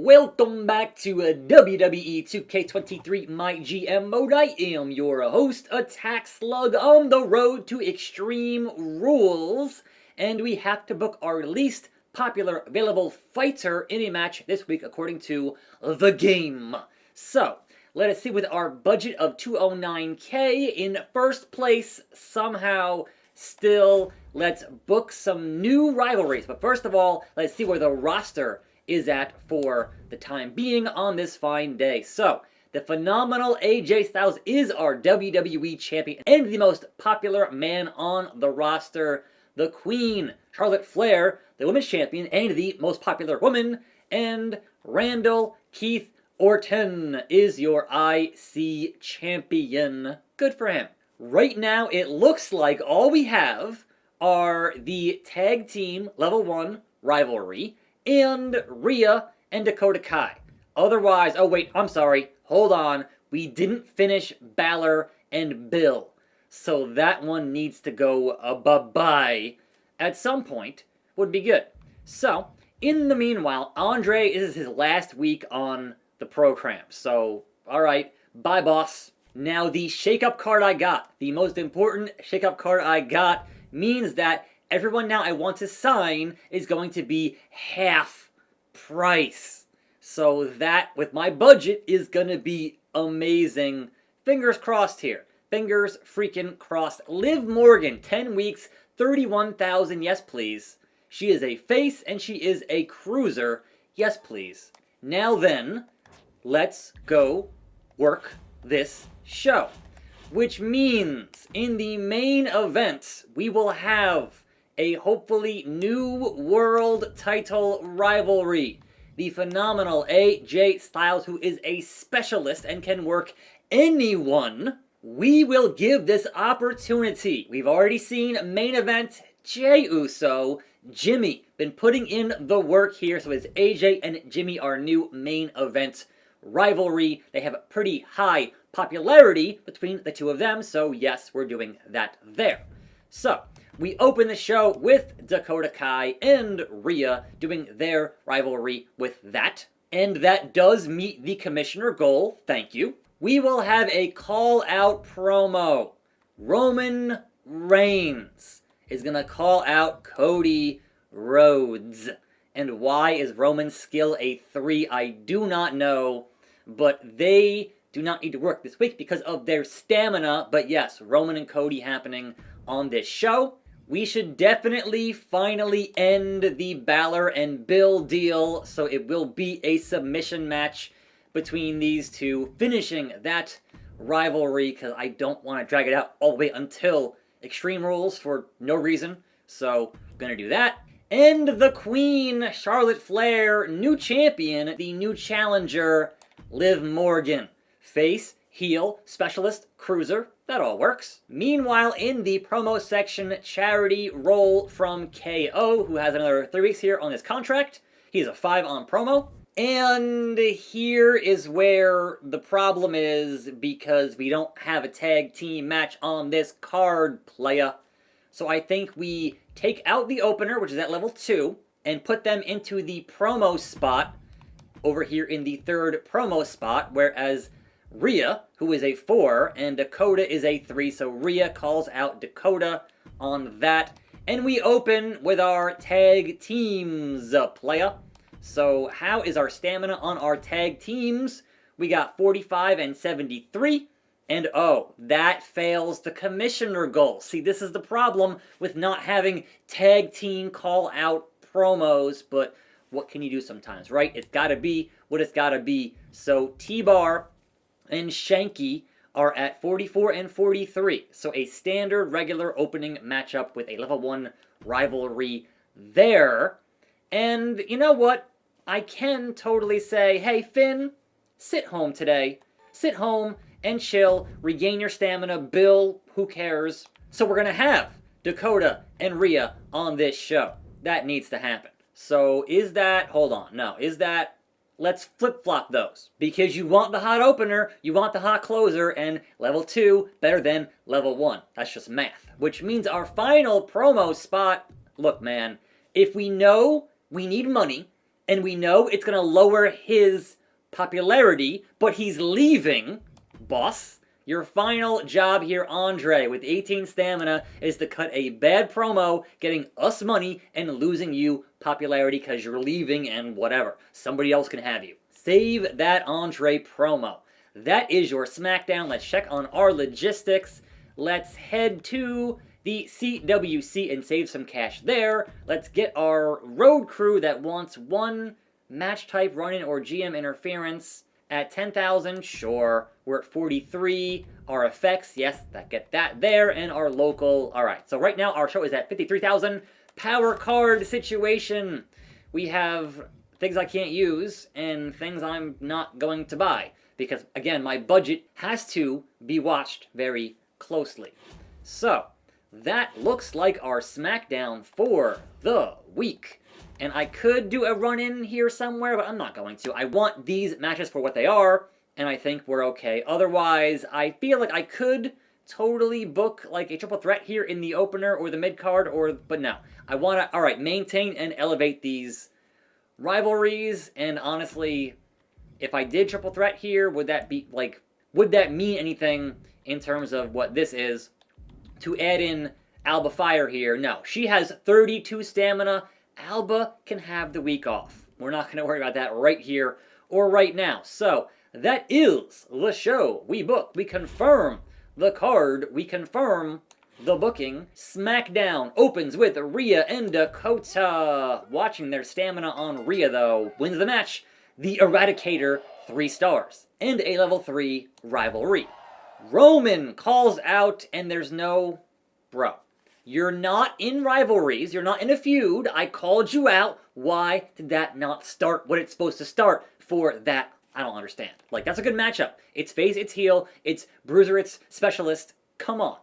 Welcome back to a WWE 2K23 MyGM mode. I am your host, attackslug, on the road to Extreme Rules, and we have to book our least popular available fighter in a match this week according to the game. So, let us see, with our budget of 209k in first place, somehow still, let's book some new rivalries. But first of all, let's see where the roster is at for the time being on this fine day. So, the phenomenal AJ Styles is our WWE champion and the most popular man on the roster. The Queen, Charlotte Flair, the women's champion and the most popular woman. And Randall Keith Orton is your IC champion. Good for him. Right now, it looks like all we have are the tag team level 1 rivalry and Rhea and Dakota Kai. Otherwise, oh wait, I'm sorry, hold on. We didn't finish Balor and Bill. So that one needs to go bye-bye at some point. Would be good. So, in the meanwhile, Andre is his last week on the program. So, alright, bye boss. Now the shake-up card I got, the most important shake-up card I got, means that everyone now I want to sign is going to be half price. So that, with my budget, is going to be amazing. Fingers crossed here. Fingers freaking crossed. Liv Morgan, 10 weeks, 31,000, yes please. She is a face and she is a cruiser, yes please. Now then, let's go work this show. Which means, in the main event, we will have a hopefully new world title rivalry. The phenomenal AJ Styles, who is a specialist and can work anyone. We will give this opportunity. We've already seen main event Jey Uso. Jimmy, been putting in the work here, so it's AJ and Jimmy our new main event rivalry. They have a pretty high popularity between the two of them, so yes, we're doing that there. So, we open the show with Dakota Kai and Rhea doing their rivalry with that. And that does meet the commissioner goal, thank you. We will have a call-out promo. Roman Reigns is going to call out Cody Rhodes. And why is Roman's skill a 3? I do not know, but they do not need to work this week because of their stamina. But yes, Roman and Cody happening on this show. We should definitely finally end the Balor and Bill deal, so it will be a submission match between these two, finishing that rivalry, because I don't want to drag it out all the way until Extreme Rules for no reason. So, I'm going to do that. And the Queen, Charlotte Flair, new champion, the new challenger, Liv Morgan. Face, heel, specialist, cruiser, that all works. Meanwhile, in the promo section, Charity Roll from KO, who has another 3 weeks here on his contract. He's a 5 on promo. And here is where the problem is, because we don't have a tag team match on this card, playa. So I think we take out the opener, which is at level 2, and put them into the promo spot over here in the 3rd promo spot, whereas Rhea, who is a 4, and Dakota is a 3, so Rhea calls out Dakota on that. And we open with our tag teams, playa. So how is our stamina on our tag teams? We got 45 and 73. And oh, that fails the commissioner goal. See, this is the problem with not having tag team call out promos, but what can you do sometimes, right? It's gotta be what it's gotta be. So T-Bar and Shanky are at 44 and 43. So a standard regular opening matchup with a level 1 rivalry there. And you know what? I can totally say, hey Finn, sit home today. Sit home and chill, regain your stamina. Bill, who cares? So we're gonna have Dakota and Rhea on this show. That needs to happen. So is that, hold on, no, is that, let's flip-flop those. Because you want the hot opener, you want the hot closer, and level 2 better than level 1. That's just math. Which means our final promo spot, look man, if we know we need money, and we know it's going to lower his popularity, but he's leaving, boss. Your final job here, Andre, with 18 stamina, is to cut a bad promo, getting us money, and losing you popularity because you're leaving and whatever. Somebody else can have you. Save that Andre promo. That is your SmackDown. Let's check on our logistics. Let's head to the CWC and save some cash there. Let's get our road crew that wants one match type run-in or GM interference at 10,000. Sure. We're at 43. Our effects, yes, get that there. And our local, all right. So right now our show is at 53,000. Power card situation. We have things I can't use and things I'm not going to buy. Because, again, my budget has to be watched very closely. So, that looks like our SmackDown for the week. And I could do a run-in here somewhere, but I'm not going to. I want these matches for what they are, and I think we're okay. Otherwise, I feel like I could totally book like a triple threat here in the opener or the mid-card, but no. I want to, alright, maintain and elevate these rivalries, and honestly, if I did triple threat here, would that mean anything in terms of what this is? To add in Alba Fire here, no. She has 32 stamina. Alba can have the week off. We're not going to worry about that right here or right now. So, that is the show. We book, we confirm the card, we confirm the booking. SmackDown opens with Rhea and Dakota. Watching their stamina on Rhea, though, wins the match. The Eradicator, 3 stars, and a level 3 rivalry. Roman calls out, and there's no... Bro, you're not in rivalries, you're not in a feud, I called you out, why did that not start what it's supposed to start for that? I don't understand. Like, that's a good matchup. It's face, it's heel, it's bruiser, it's specialist, come on.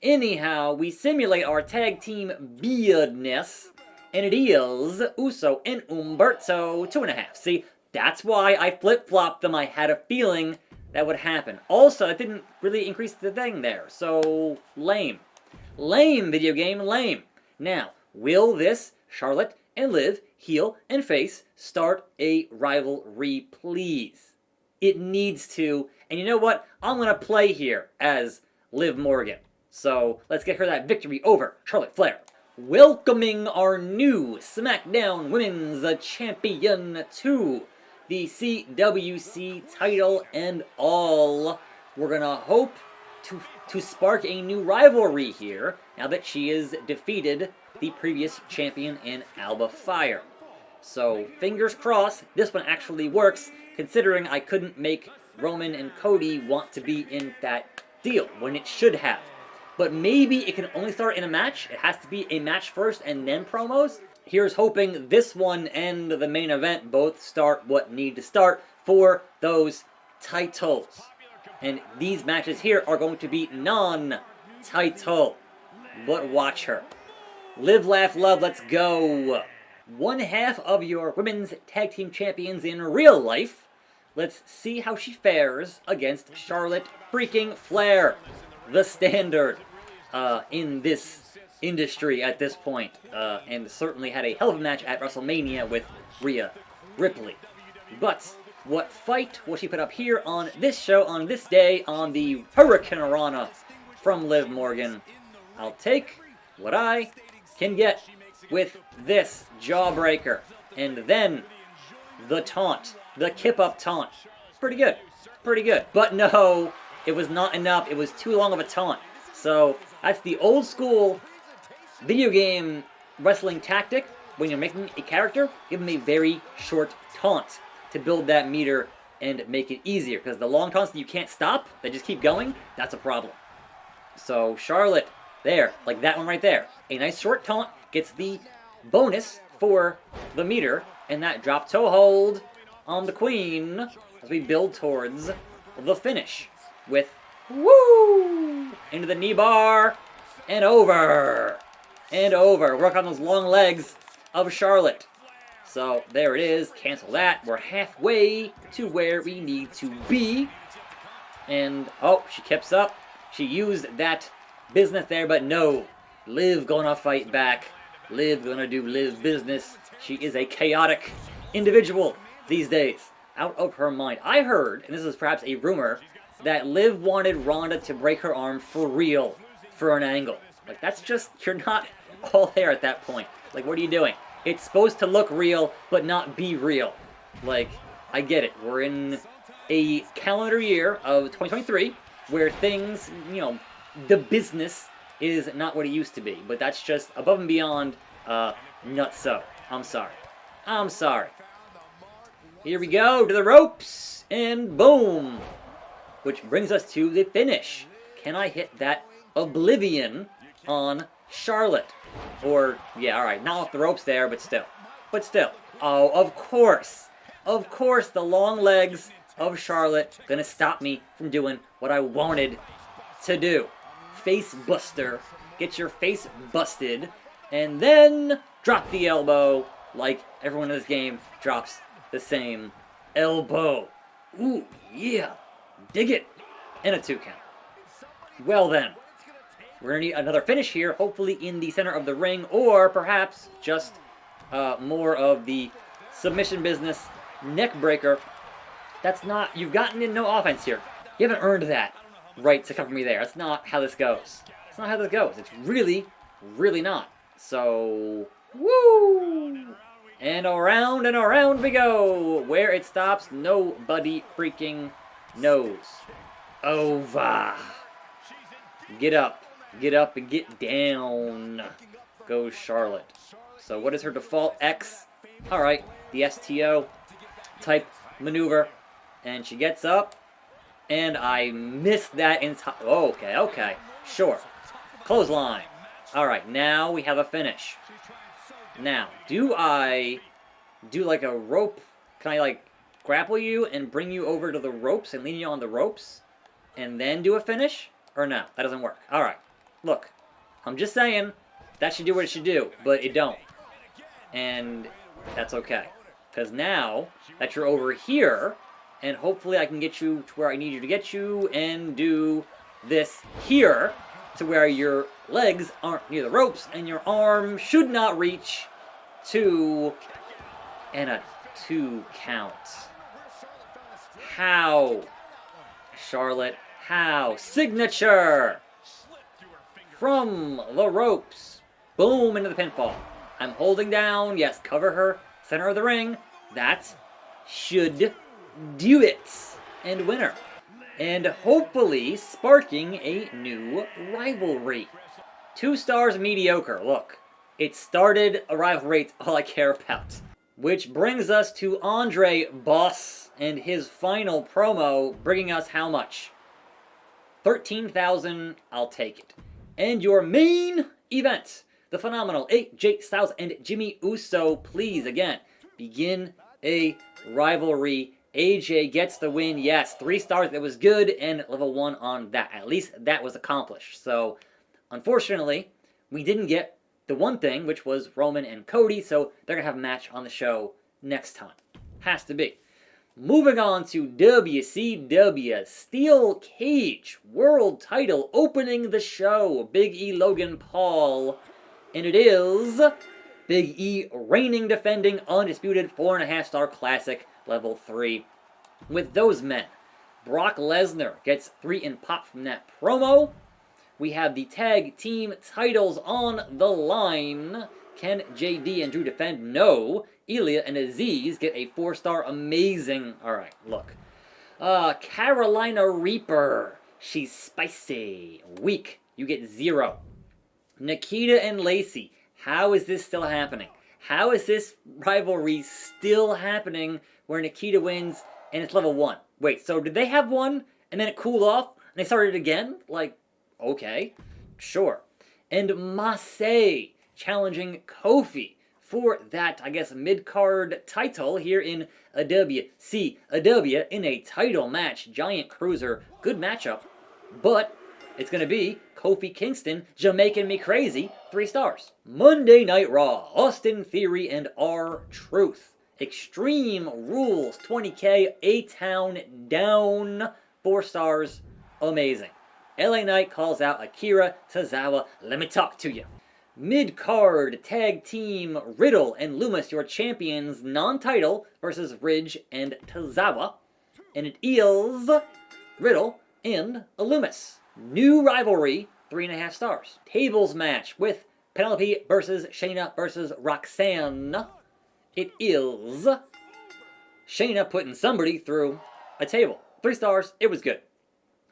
Anyhow, we simulate our tag team beardness, and it is Uso and Umberto, 2.5. See, that's why I flip-flopped them. I had a feeling that would happen. Also, it didn't really increase the thing there, so lame. Lame, video game, lame. Now, will this Charlotte and Liv, heel and face, start a rivalry, please? It needs to, and you know what? I'm going to play here as Liv Morgan. So, let's get her that victory over Charlotte Flair. Welcoming our new SmackDown Women's Champion to the CWC title and all. We're gonna hope to spark a new rivalry here now that she has defeated the previous champion in Alba Fire. So fingers crossed this one actually works, considering I couldn't make Roman and Cody want to be in that deal when it should have. But maybe it can only start in a match. It has to be a match first and then promos. Here's hoping this one and the main event both start what need to start for those titles. And these matches here are going to be non-title. But watch her. Live, laugh, love, let's go. One half of your women's tag team champions in real life. Let's see how she fares against Charlotte freaking Flair. The standard in this industry at this point, and certainly had a hell of a match at WrestleMania with Rhea Ripley. But what fight will she put up here on this show, on this day, on the Hurricanrana from Liv Morgan? I'll take what I can get with this jawbreaker. And then the taunt, the kip-up taunt. Pretty good, pretty good. But no, it was not enough. It was too long of a taunt. So that's the old school video game wrestling tactic. When you're making a character, give them a very short taunt to build that meter and make it easier. Because the long taunts that you can't stop, that just keep going, that's a problem. So Charlotte, there, like that one right there. A nice short taunt gets the bonus for the meter, and that drop toe hold on the Queen as we build towards the finish with woo into the knee bar and over and over. Work on those long legs of Charlotte. So there it is. Cancel that. We're halfway to where we need to be. And oh, she keeps up. She used that business there, but no. Liv gonna fight back. Liv gonna do Liv business. She is a chaotic individual these days. Out of her mind. I heard, and this is perhaps a rumor, that Liv wanted Ronda to break her arm for real for an angle. Like, that's just, you're not all there at that point. Like, what are you doing? It's supposed to look real, but not be real. Like, I get it. We're in a calendar year of 2023 where things, you know, the business is not what it used to be. But that's just above and beyond nutso. I'm sorry. I'm sorry. Here we go to the ropes, and boom. Which brings us to the finish. Can I hit that Oblivion on Charlotte? Or, yeah, alright, not off the ropes there, but still. But still. Oh, of course. Of course, the long legs of Charlotte gonna stop me from doing what I wanted to do. Face buster. Get your face busted. And then drop the elbow like everyone in this game drops the same elbow. Ooh, yeah. Dig it. And a 2 count. Well then. We're going to need another finish here, hopefully in the center of the ring, or perhaps just more of the submission business, neck breaker. That's not, you've gotten in no offense here. You haven't earned that right to cover me there. That's not how this goes. It's not how this goes. It's really, really not. So, woo! And around we go. Where it stops, nobody freaking knows. Over. Get up. Get up and get down. Goes Charlotte. So what is her default? X. Alright. The STO type maneuver. And she gets up. And I missed that entire... Oh, okay. Sure. Clothesline. Alright, now we have a finish. Now, do I do like a rope? Can I like grapple you and bring you over to the ropes and lean you on the ropes? And then do a finish? Or no, that doesn't work. Alright. Look, I'm just saying, that should do what it should do, but it don't. And that's okay. Because now that you're over here, and hopefully I can get you to where I need you to get you, and do this here, to where your legs aren't near the ropes, and your arm should not reach to, and a 2 count. How? Charlotte, how? Signature! From the ropes. Boom, into the pinfall. I'm holding down. Yes, cover her. Center of the ring. That should do it. And winner. And hopefully sparking a new rivalry. 2 stars mediocre. Look, it started a rivalry. It's all I care about. Which brings us to Andre Boss and his final promo, bringing us how much? 13,000. I'll take it. And your main event, the phenomenal AJ Styles and Jimmy Uso. Please, again, begin a rivalry. AJ gets the win. Yes, 3 stars. That was good, and level 1 on that. At least that was accomplished. So, unfortunately, we didn't get the one thing, which was Roman and Cody. So they're gonna have a match on the show next time. Has to be. Moving on to WCW Steel Cage World Title opening the show. Big E, Logan Paul. And it is Big E reigning, defending, undisputed 4.5-star classic level 3. With those men, Brock Lesnar gets 3 in pop from that promo. We have the tag team titles on the line. Can JD and Drew defend? No. Ilya and Aziz get a 4-star amazing. Alright, look. Carolina Reaper. She's spicy. Weak. You get 0. Nikita and Lacey. How is this still happening? How is this rivalry still happening where Nikita wins and it's level 1? Wait, so did they have one and then it cooled off and they started again? Like, okay. Sure. And Masay challenging Kofi for that, I guess, mid-card title here in a WCW in a title match. Giant Cruiser. Good matchup. But it's going to be Kofi Kingston, Jamaican Me Crazy, 3 stars. Monday Night Raw, Austin Theory and R-Truth. Extreme Rules, 20K, A-Town down, 4 stars. Amazing. LA Knight calls out Akira Tozawa. Let me talk to you. Mid-card tag team Riddle and Loomis, your champions, non-title, versus Ridge and Tozawa. And it is Riddle and Loomis. New rivalry, 3.5 stars. Tables match with Penelope versus Shayna versus Roxanne. It is Shayna putting somebody through a table. 3 stars, it was good.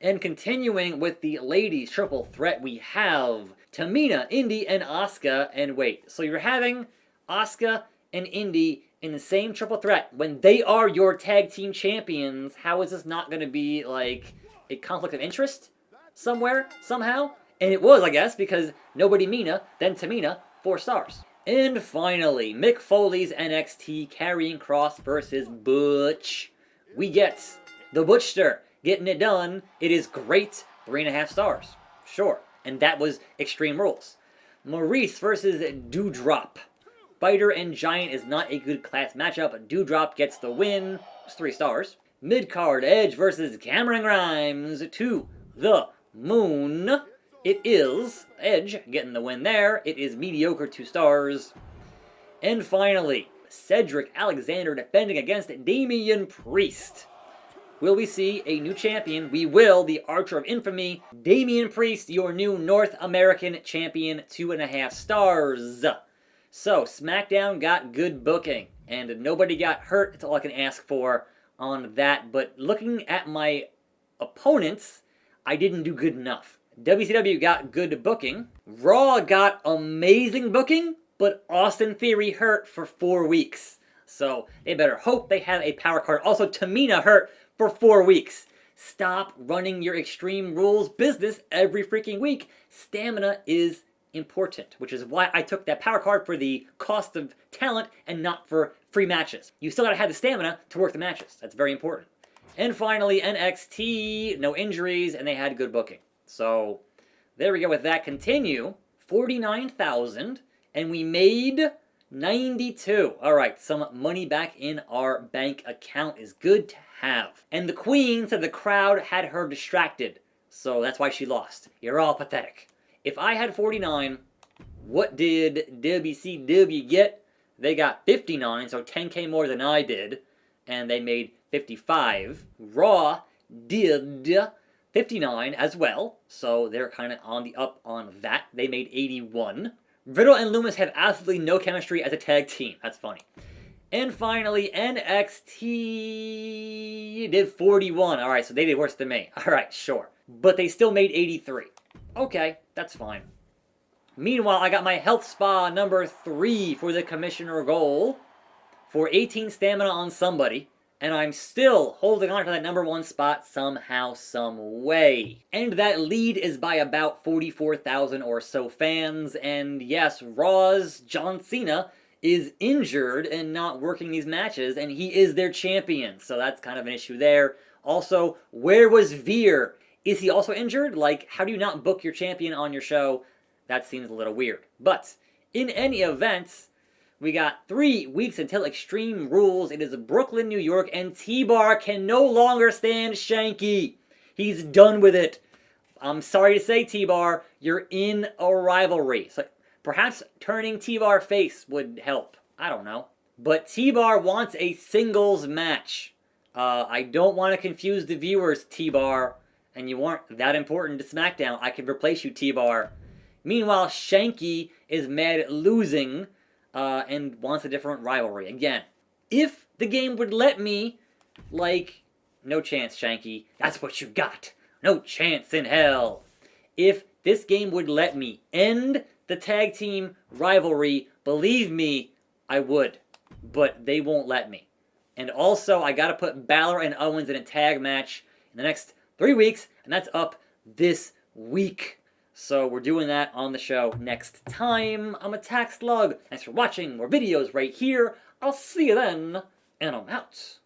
And continuing with the ladies triple threat, we have Tamina, Indy, and Asuka. And wait, so you're having Asuka and Indy in the same triple threat when they are your tag team champions? How is this not going to be like a conflict of interest somewhere, somehow? And it was, I guess, because nobody Mina, then Tamina, 4 stars. And finally, Mick Foley's NXT Karrion Kross versus Butch. We get the Butchster getting it done. It is great, 3.5 stars. Sure. And that was Extreme Rules. Maurice versus Doudrop. Fighter and Giant is not a good class matchup. Doudrop gets the win. It's 3 stars. Mid-card Edge versus Cameron Grimes to the moon. It is Edge getting the win there. It is mediocre, 2 stars. And finally, Cedric Alexander defending against Damian Priest. Will we see a new champion? We will. The Archer of Infamy, Damian Priest, your new North American champion, 2.5 stars. So, SmackDown got good booking, and nobody got hurt. That's all I can ask for on that. But looking at my opponents, I didn't do good enough. WCW got good booking. Raw got amazing booking, but Austin Theory hurt for 4 weeks. So, they better hope they have a power card. Also, Tamina hurt for 4 weeks. Stop running your Extreme Rules business every freaking week. Stamina is important, which is why I took that power card for the cost of talent and not for free matches. You still gotta have the stamina to work the matches. That's very important. And finally, NXT, no injuries, and they had good booking. So, there we go with that. Continue, 49,000, and we made 92. All right, some money back in our bank account is good to have. And the Queen said the crowd had her distracted, so that's why she lost. You're all pathetic. If I had 49, what did WCW get? They got 59, so 10K more than I did, and they made 55. Raw did 59 as well, so they're kind of on the up on that. They made 81. Riddle and Loomis have absolutely no chemistry as a tag team. That's funny. And finally, NXT did 41. All right, so they did worse than me. All right, sure. But they still made 83. Okay, that's fine. Meanwhile, I got my health spa number 3 for the commissioner goal for 18 stamina on somebody. And I'm still holding on to that number 1 spot somehow, some way. And that lead is by about 44,000 or so fans. And yes, Raw's John Cena is injured and not working these matches, and he is their champion. So that's kind of an issue there. Also, where was Veer? Is he also injured? Like, how do you not book your champion on your show? That seems a little weird. But in any event, we got 3 weeks until Extreme Rules. It is Brooklyn, New York, and T-Bar can no longer stand Shanky. He's done with it. I'm sorry to say, T-Bar, you're in a rivalry. So perhaps turning T-Bar face would help. I don't know. But T-Bar wants a singles match. I don't want to confuse the viewers, T-Bar. And you aren't that important to SmackDown. I could replace you, T-Bar. Meanwhile, Shanky is mad at losing and wants a different rivalry. Again, if the game would let me, like, no chance, Shanky. That's what you got. No chance in hell. If this game would let me end the tag team rivalry, believe me, I would. But they won't let me. And also, I gotta put Balor and Owens in a tag match in the next 3 weeks, and that's up this week. So we're doing that on the show next time. I'm Attack Slug. Thanks for watching. More videos right here. I'll see you then, and I'm out.